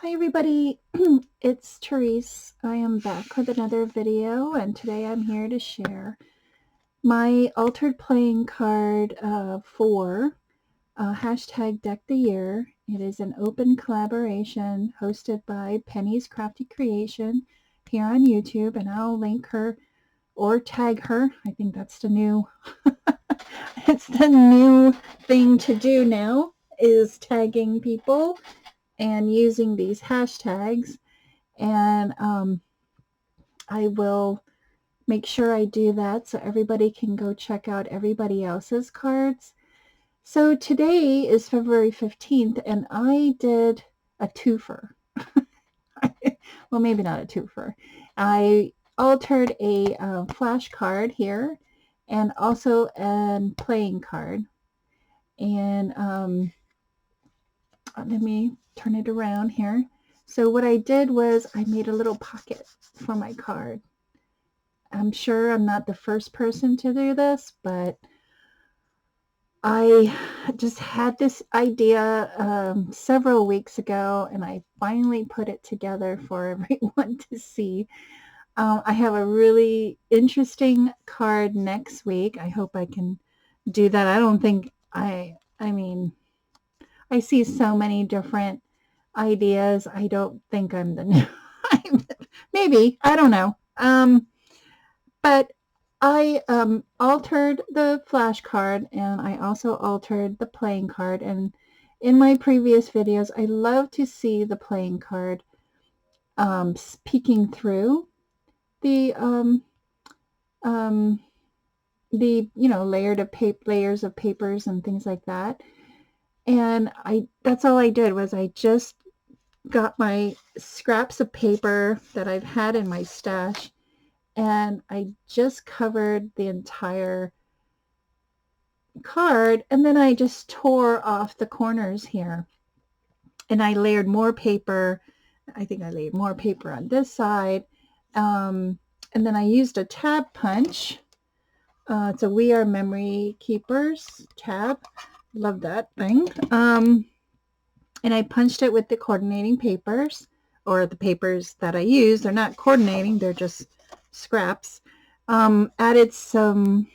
Hi everybody, it's Tereese. I am back with another video and today I'm here to share my altered playing card for hashtag Deck the Year. It is an open collaboration hosted by Penny's Crafty Creation here on YouTube, and I'll link her or tag her. I think that's the new it's the new thing to do now, is tagging people and using these hashtags. And I will make sure I do that so everybody can go check out everybody else's cards. So today is February 15th, and I did a twofer. Well, maybe not a twofer. I altered a flash card here and also a playing card. And let me turn it around here. So what I did was I made a little pocket for my card. I'm sure I'm not the first person to do this, but I just had this idea several weeks ago, and I finally put it together for everyone to see. I have a really interesting card next week. I hope I can do that. I don't think I mean, I see so many different ideas. I don't think I'm the new. Maybe, I don't know. But I altered the flash card, and I also altered the playing card. And in my previous videos, I love to see the playing card peeking through the um, layered of layers of papers and things like that. And that's all I did was I just got my scraps of paper that I've had in my stash, and I just covered the entire card, and then I just tore off the corners here, and I layered more paper. I think I laid more paper on this side, and then I used a tab punch. It's a We Are Memory Keepers tab. Love that thing. And I punched it with the coordinating papers, or the papers that I use. They're not coordinating, they're just scraps. Added some,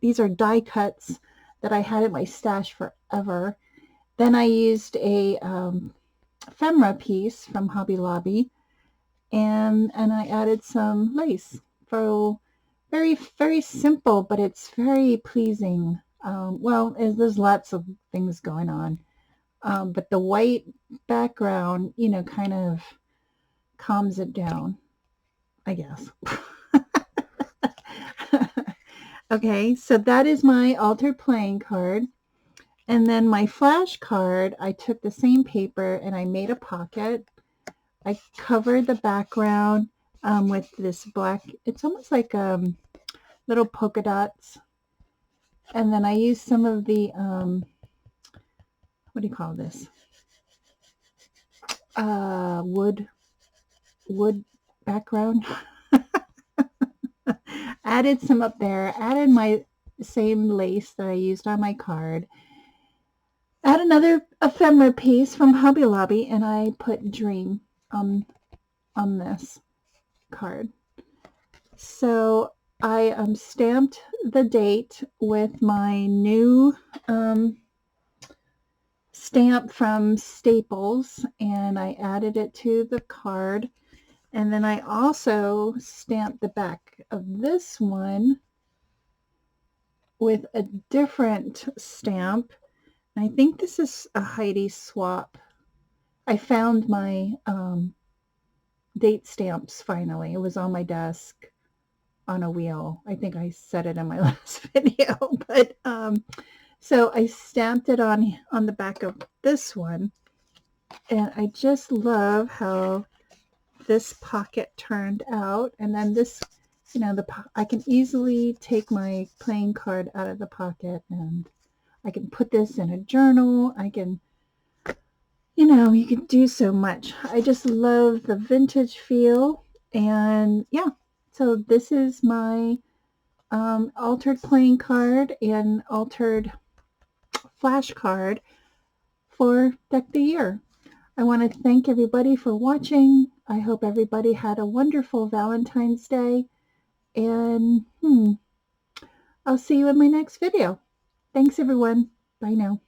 these are die cuts that I had in my stash forever. Then I used a ephemera piece from Hobby Lobby, and I added some lace. So very, very simple, but it's very pleasing. Well, there's lots of things going on. But the white background, kind of calms it down, I guess. Okay, so that is my altered playing card. And then my flash card, I took the same paper and I made a pocket. I covered the background with this black, it's almost like little polka dots. And then I used some of the, what do you call this? Wood background. Added some up there, added my same lace that I used on my card. Add another ephemera piece from Hobby Lobby, and I put Dream on this card. So I stamped the date with my new stamp from Staples, and I added it to the card. And then I also stamped the back of this one with a different stamp. I think this is a Heidi swap. I found my date stamps finally. It was on my desk on a wheel. I think I said it in my last video, but so I stamped it on the back of this one, and I just love how this pocket turned out. And then this, I can easily take my playing card out of the pocket, and I can put this in a journal. I can, you can do so much. I just love the vintage feel. And yeah, so this is my altered playing card and altered flash card for Deck the Year. I want to thank everybody for watching. I hope everybody had a wonderful Valentine's Day. And I'll see you in my next video. Thanks, everyone. Bye now.